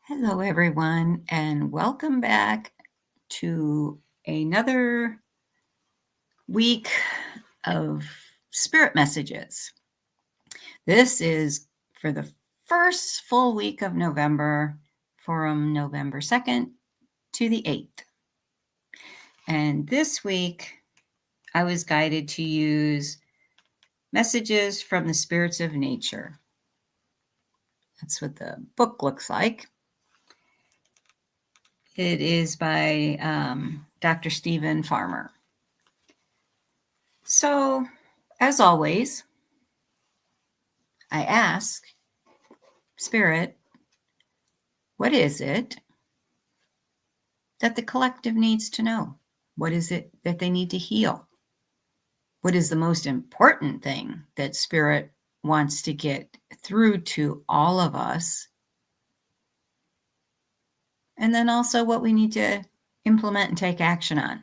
Hello, everyone, and welcome back to another week of spirit messages. This is for the first full week of November, from November 2nd to the 8th. And this week, I was guided to use messages from the spirits of nature. That's what the book looks like. It is by Dr. Stephen Farmer. So, as always, I ask Spirit, what is it that the collective needs to know? What is it that they need to heal? What is the most important thing that Spirit wants to get through to all of us? And then also what we need to implement and take action on.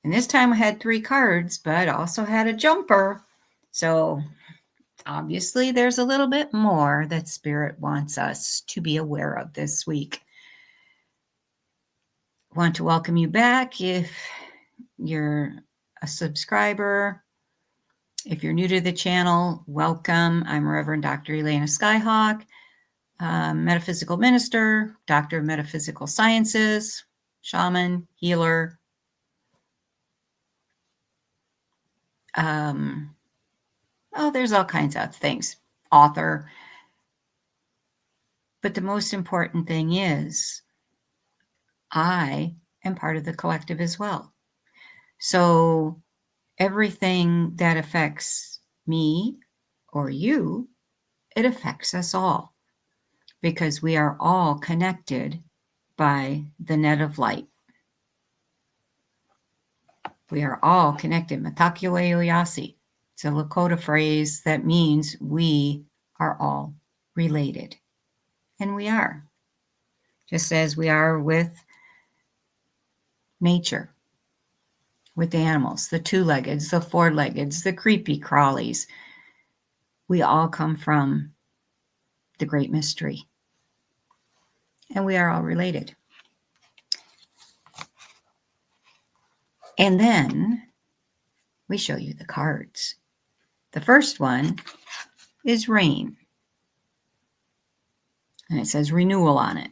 And this time I had 3 cards, but also had a jumper. So obviously there's a little bit more that Spirit wants us to be aware of this week. I want to welcome you back if you're a subscriber. If you're new to the channel, welcome. I'm Reverend Dr. Elena Skyhawk, metaphysical minister, doctor of metaphysical sciences, shaman, healer. There's all kinds of things. Author. But the most important thing is I am part of the collective as well. So everything that affects me or you, it affects us all because we are all connected by the net of light. We are all connected. Matakule Oyasi. It's a Lakota phrase that means we are all related. And we are. Just as we are with nature, with the animals, the 2-leggeds, the 4-leggeds, the creepy crawlies. We all come from the great mystery. And we are all related. And then we show you the cards. The first one is rain. And it says renewal on it.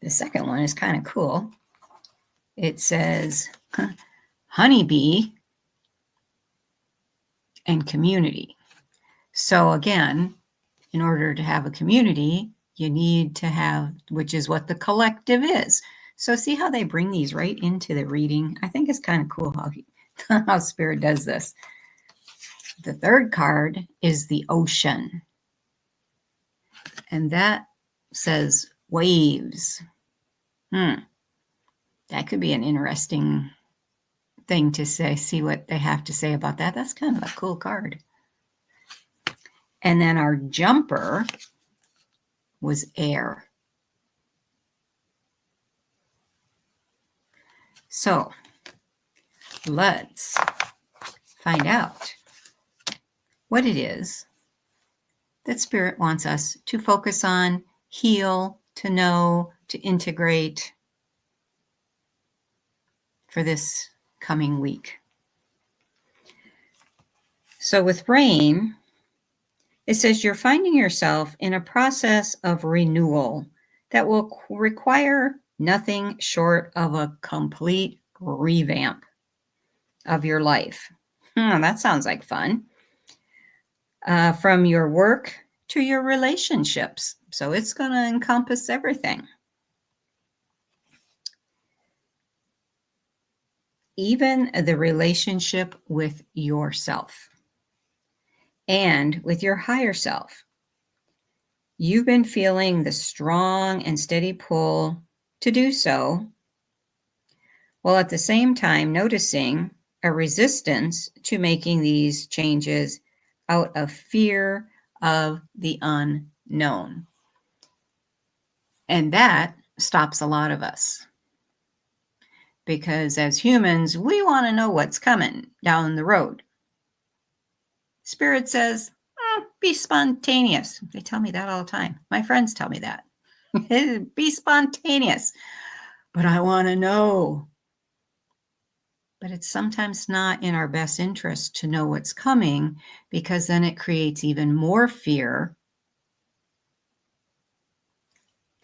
The second one is kind of cool. It says honeybee and community. So again, in order to have a community, you need to have, which is what the collective is. So see how they bring these right into the reading? I think it's kind of cool how Spirit does this. The third card is the ocean. And that says waves. That could be an interesting thing to say. See what they have to say about that. That's kind of a cool card. And then our jumper was air. So let's find out what it is that Spirit wants us to focus on, heal, to know, to integrate for this coming week. So with rain, it says you're finding yourself in a process of renewal that will require nothing short of a complete revamp of your life. That sounds like fun. From your work to your relationships. So it's going to encompass everything. Even the relationship with yourself and with your higher self. You've been feeling the strong and steady pull to do so, while at the same time noticing a resistance to making these changes out of fear of the unknown. And that stops a lot of us. Because as humans, we want to know what's coming down the road. Spirit says, Be spontaneous. They tell me that all the time. My friends tell me that. Be spontaneous. But I want to know. But it's sometimes not in our best interest to know what's coming, because then it creates even more fear.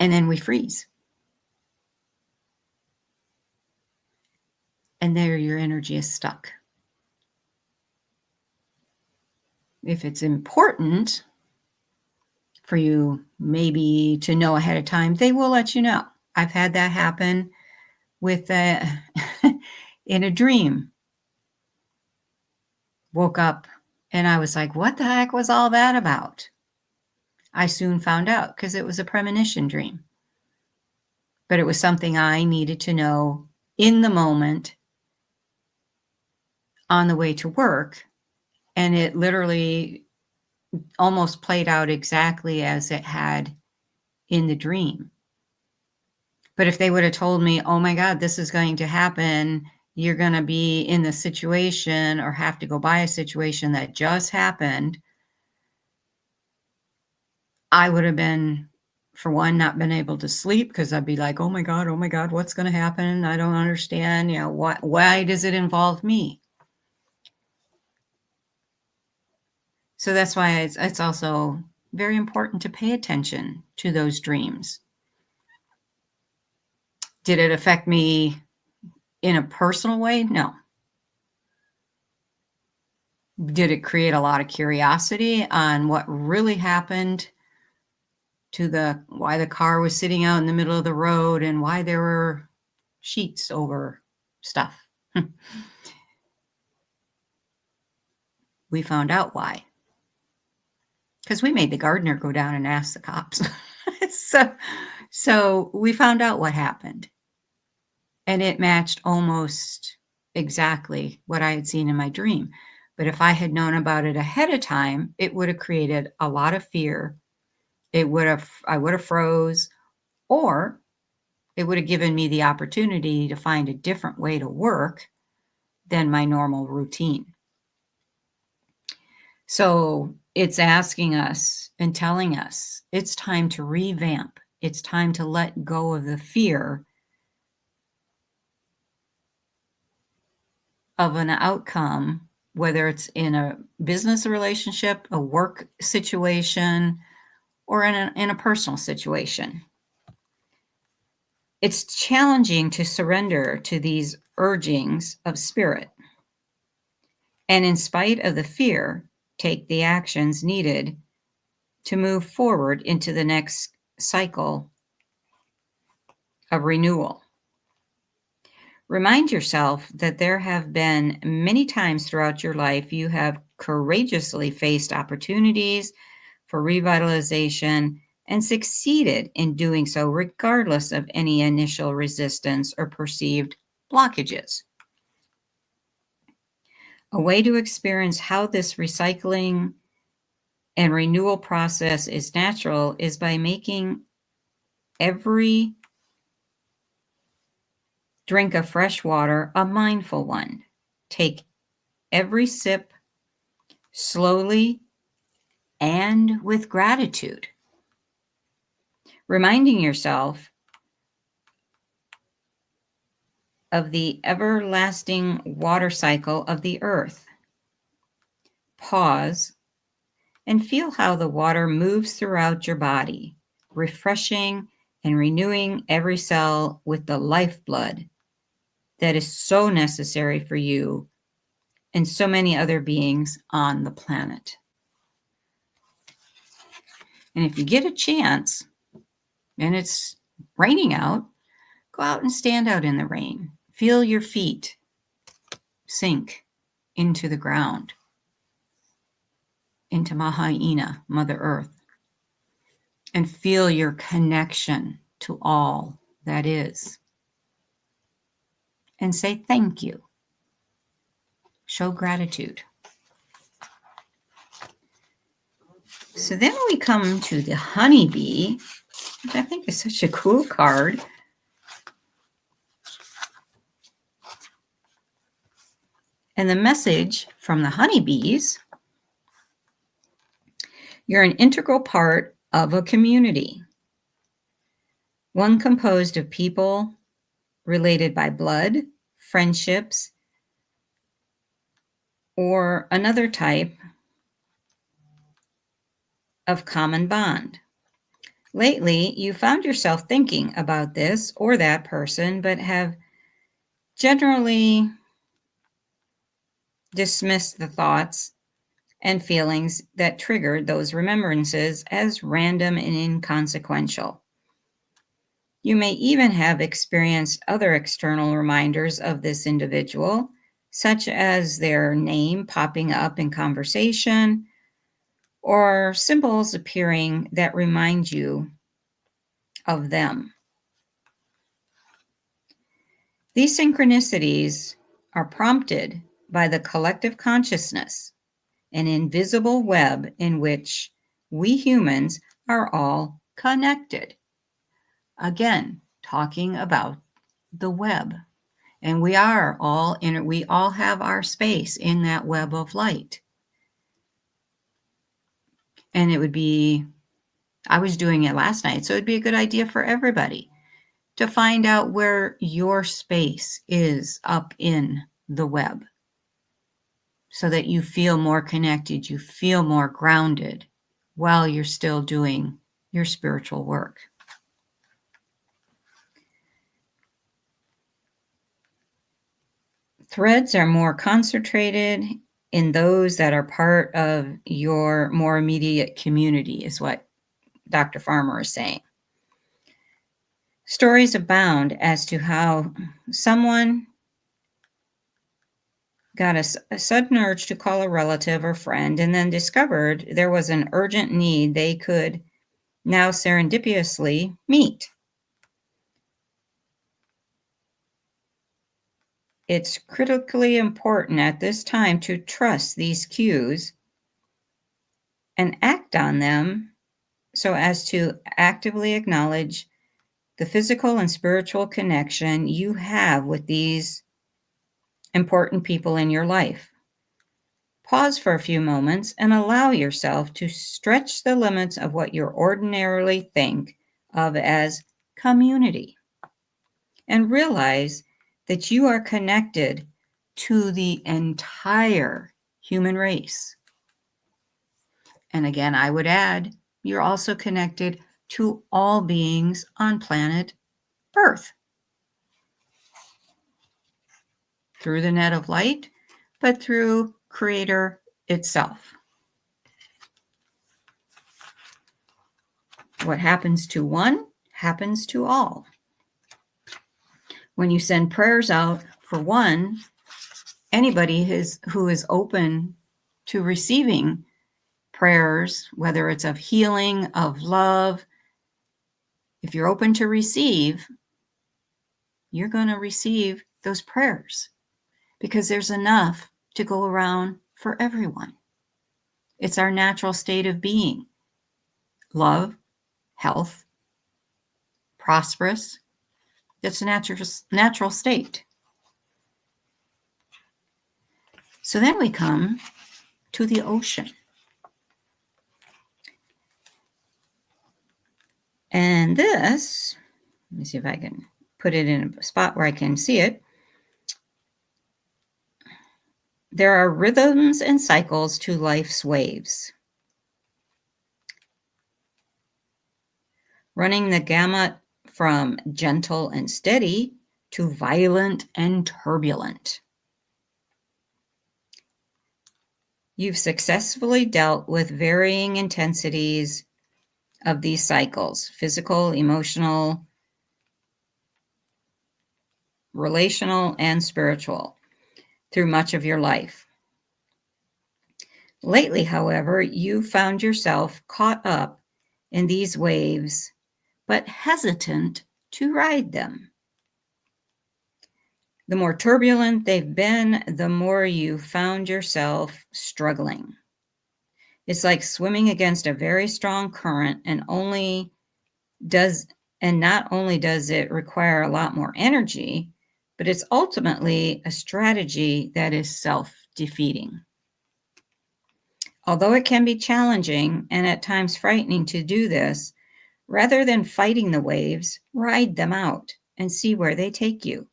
And then we freeze. And there your energy is stuck. If it's important for you maybe to know ahead of time, they will let you know. I've had that happen with in a dream. Woke up and I was like, what the heck was all that about? I soon found out because it was a premonition dream. But it was something I needed to know in the moment on the way to work. And it literally almost played out exactly as it had in the dream. But if they would have told me, oh my God, this is going to happen, you're going to be in the situation or have to go by a situation that just happened, I would have been, for one, not been able to sleep because I'd be like, oh my God, what's going to happen? I don't understand. Why does it involve me? So that's why it's also very important to pay attention to those dreams. Did it affect me in a personal way? No. Did it create a lot of curiosity on what really happened to why the car was sitting out in the middle of the road and why there were sheets over stuff? We found out why. Because we made the gardener go down and ask the cops. So we found out what happened. And it matched almost exactly what I had seen in my dream. But if I had known about it ahead of time, it would have created a lot of fear. I would have froze, or it would have given me the opportunity to find a different way to work than my normal routine. So it's asking us and telling us it's time to revamp. It's time to let go of the fear of an outcome, whether it's in a business relationship, a work situation, or in a personal situation. It's challenging to surrender to these urgings of spirit. And in spite of the fear, take the actions needed to move forward into the next cycle of renewal. Remind yourself that there have been many times throughout your life you have courageously faced opportunities for revitalization and succeeded in doing so regardless of any initial resistance or perceived blockages. A way to experience how this recycling and renewal process is natural is by making every drink of fresh water a mindful one. Take every sip slowly and with gratitude. Reminding yourself of the everlasting water cycle of the earth. Pause and feel how the water moves throughout your body, refreshing and renewing every cell with the lifeblood that is so necessary for you and so many other beings on the planet. And if you get a chance and it's raining out, go out and stand out in the rain. Feel your feet sink into the ground, into Maha'ina, Mother Earth, and feel your connection to all that is. And say thank you. Show gratitude. So then we come to the Honeybee, which I think is such a cool card. And the message from the honeybees You're an integral part of a community, one composed of people related by blood, friendships, or another type of common bond. Lately, you found yourself thinking about this or that person, but have generally dismissed the thoughts and feelings that triggered those remembrances as random and inconsequential. You may even have experienced other external reminders of this individual, such as their name popping up in conversation or symbols appearing that remind you of them. These synchronicities are prompted by the collective consciousness, an invisible web in which we humans are all connected. Again, talking about the web. And we are all we all have our space in that web of light. And it would be, I was doing it last night, so it'd be a good idea for everybody to find out where your space is up in the web so that you feel more connected, you feel more grounded while you're still doing your spiritual work. Threads are more concentrated in those that are part of your more immediate community, is what Dr. Farmer is saying. Stories abound as to how someone got a sudden urge to call a relative or friend and then discovered there was an urgent need they could now serendipitously meet. It's critically important at this time to trust these cues and act on them so as to actively acknowledge the physical and spiritual connection you have with these important people in your life. Pause for a few moments and allow yourself to stretch the limits of what you ordinarily think of as community, and realize that you are connected to the entire human race. And again, I would add, you're also connected to all beings on planet Earth through the net of light, but through Creator itself. What happens to one happens to all. When you send prayers out for one, anybody who is open to receiving prayers, whether it's of healing, of love, if you're open to receive, you're going to receive those prayers because there's enough to go around for everyone. It's our natural state of being. Love, health, prosperous. It's a natural state. So then we come to the ocean. And this, let me see if I can put it in a spot where I can see it. There are rhythms and cycles to life's waves, running the gamut from gentle and steady to violent and turbulent. You've successfully dealt with varying intensities of these cycles: physical, emotional, relational, and spiritual, through much of your life. Lately, however, you found yourself caught up in these waves, but hesitant to ride them. The more turbulent they've been, the more you found yourself struggling. It's like swimming against a very strong current, and not only does it require a lot more energy, but it's ultimately a strategy that is self-defeating. Although it can be challenging and at times frightening to do this, rather than fighting the waves, ride them out and see where they take you.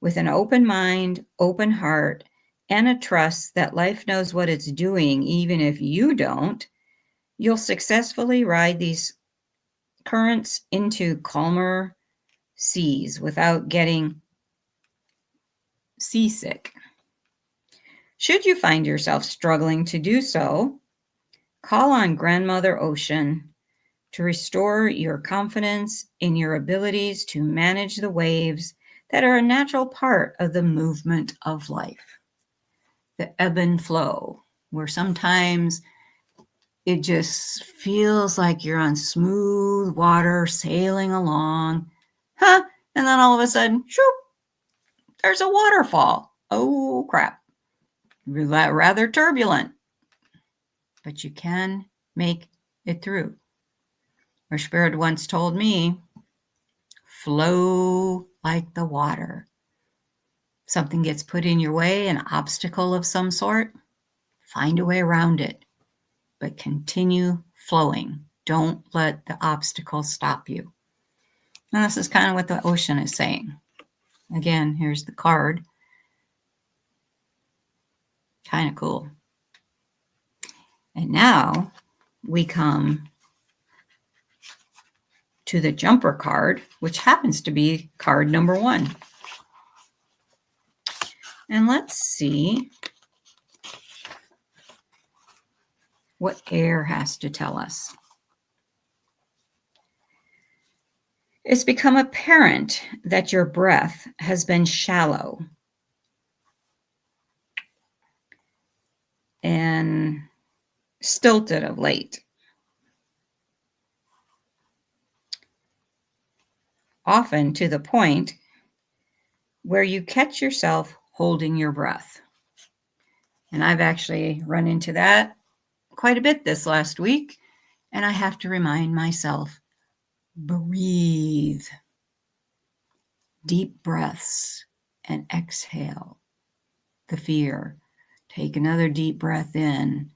With an open mind, open heart, and a trust that life knows what it's doing, even if you don't, you'll successfully ride these currents into calmer seas without getting seasick. Should you find yourself struggling to do so, call on Grandmother Ocean to restore your confidence in your abilities to manage the waves that are a natural part of the movement of life. The ebb and flow, where sometimes it just feels like you're on smooth water sailing along, and then all of a sudden, shoop, there's a waterfall. Oh, crap. Rather turbulent, but you can make it through. Our spirit once told me, flow like the water. Something gets put in your way, an obstacle of some sort, find a way around it, but continue flowing. Don't let the obstacle stop you. And this is kind of what the ocean is saying. Again, here's the card. Kind of cool. And now we come to the jumper card, which happens to be card number 1. And let's see what air has to tell us. It's become apparent that your breath has been shallow and stilted of late. Often to the point where you catch yourself holding your breath. And I've actually run into that quite a bit this last week, and I have to remind myself, breathe. Deep breaths and exhale the fear. Take another deep breath in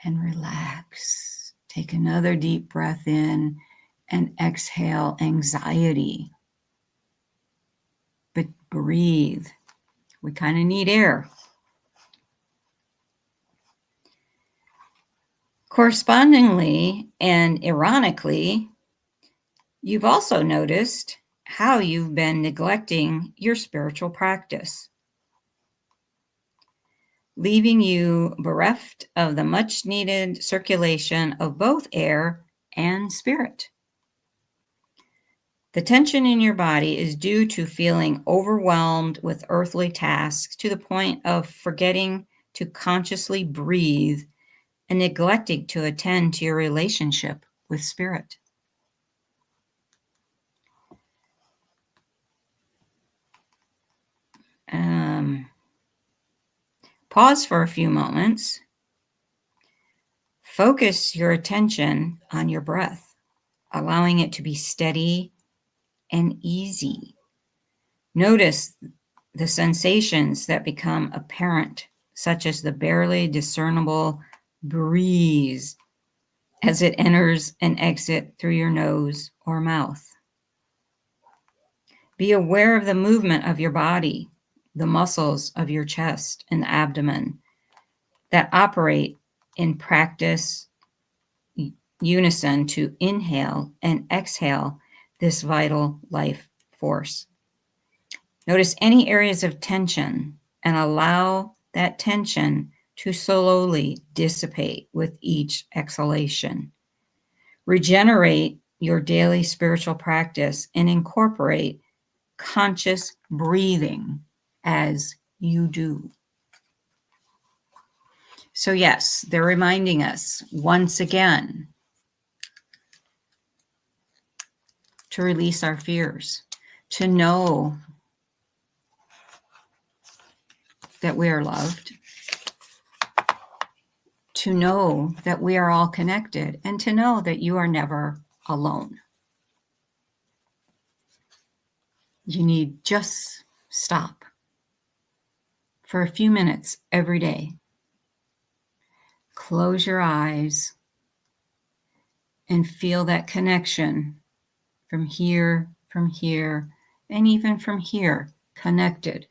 and relax. Take another deep breath in and exhale anxiety. But breathe. We kind of need air. Correspondingly and ironically, you've also noticed how you've been neglecting your spiritual practice, leaving you bereft of the much needed circulation of both air and spirit. The tension in your body is due to feeling overwhelmed with earthly tasks to the point of forgetting to consciously breathe and neglecting to attend to your relationship with spirit. Pause for a few moments. Focus your attention on your breath, allowing it to be steady and easy. Notice the sensations that become apparent, such as the barely discernible breeze as it enters and exits through your nose or mouth. Be aware of the movement of your body, the muscles of your chest and abdomen that operate in practice unison to inhale and exhale this vital life force. Notice any areas of tension and allow that tension to slowly dissipate with each exhalation. Regenerate your daily spiritual practice and incorporate conscious breathing as you do. So yes, they're reminding us once again to release our fears, to know that we are loved, to know that we are all connected, and to know that you are never alone. You need just stop for a few minutes every day. close your eyes and feel that connection from here, and even from here, connected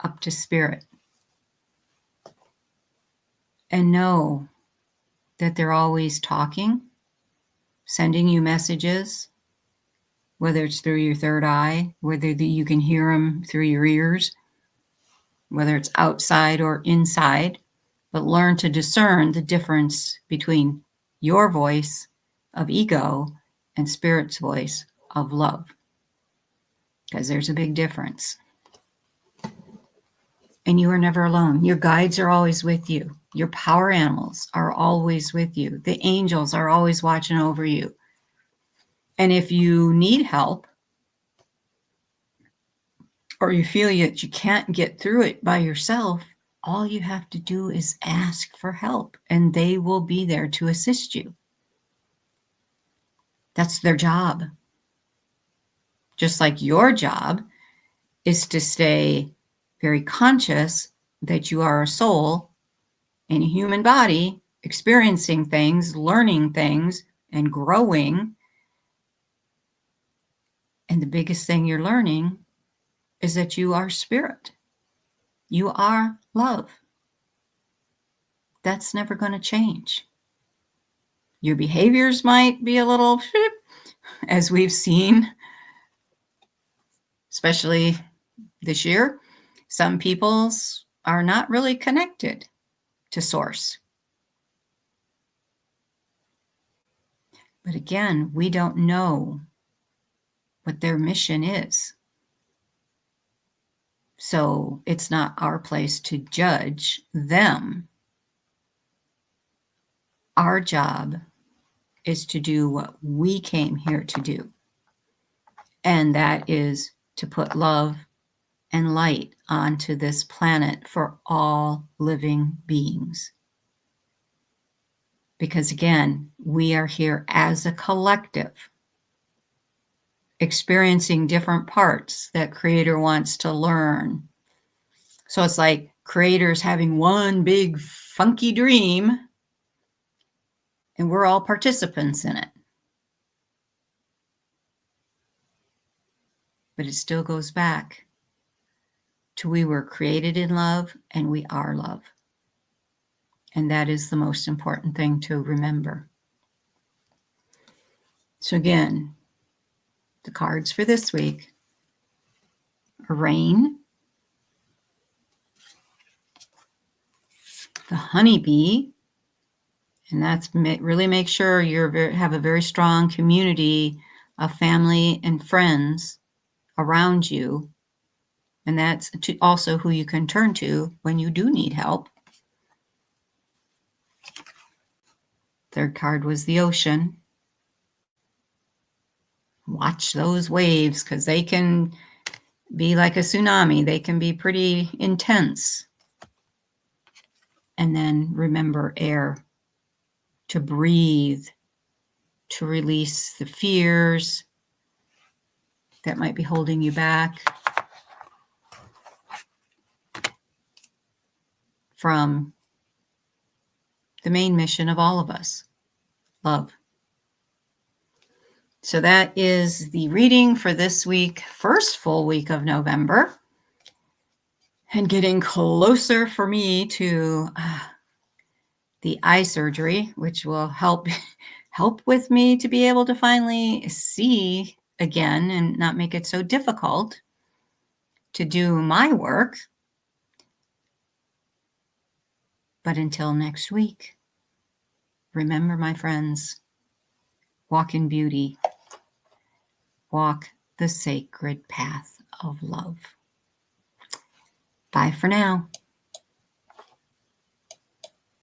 up to spirit. And know that they're always talking, sending you messages, whether it's through your third eye, whether you can hear them through your ears, whether it's outside or inside, but learn to discern the difference between your voice of ego and spirit's voice of love, because there's a big difference. And you are never alone. Your guides are always with you. Your power animals are always with you. The angels are always watching over you. And if you need help, or you feel that you can't get through it by yourself, all you have to do is ask for help, and they will be there to assist you. That's their job. Just like your job is to stay very conscious that you are a soul in a human body, experiencing things, learning things, and growing. And the biggest thing you're learning is that you are spirit. You are love. That's never going to change. Your behaviors might be a little, as we've seen, especially this year. Some people's are not really connected to source. But again, we don't know what their mission is. So it's not our place to judge them. Our job is to do what we came here to do. And that is to put love and light onto this planet for all living beings. Because again, we are here as a collective, experiencing different parts that Creator wants to learn. So it's like Creator's having one big funky dream, and we're all participants in it. But it still goes back to we were created in love and we are love. And that is the most important thing to remember. So again, the cards for this week are Rain, the Honeybee, and that's really make sure you have a very strong community of family and friends around you. And that's also who you can turn to when you do need help. Third card was the Ocean. Watch those waves, because they can be like a tsunami. They can be pretty intense. And then remember air, to breathe, to release the fears that might be holding you back from the main mission of all of us, love. So that is the reading for this week, first full week of November, and getting closer for me to the eye surgery, which will help with me to be able to finally see again and not make it so difficult to do my work. But until next week, remember, my friends, walk in beauty. Walk the sacred path of love. Bye for now.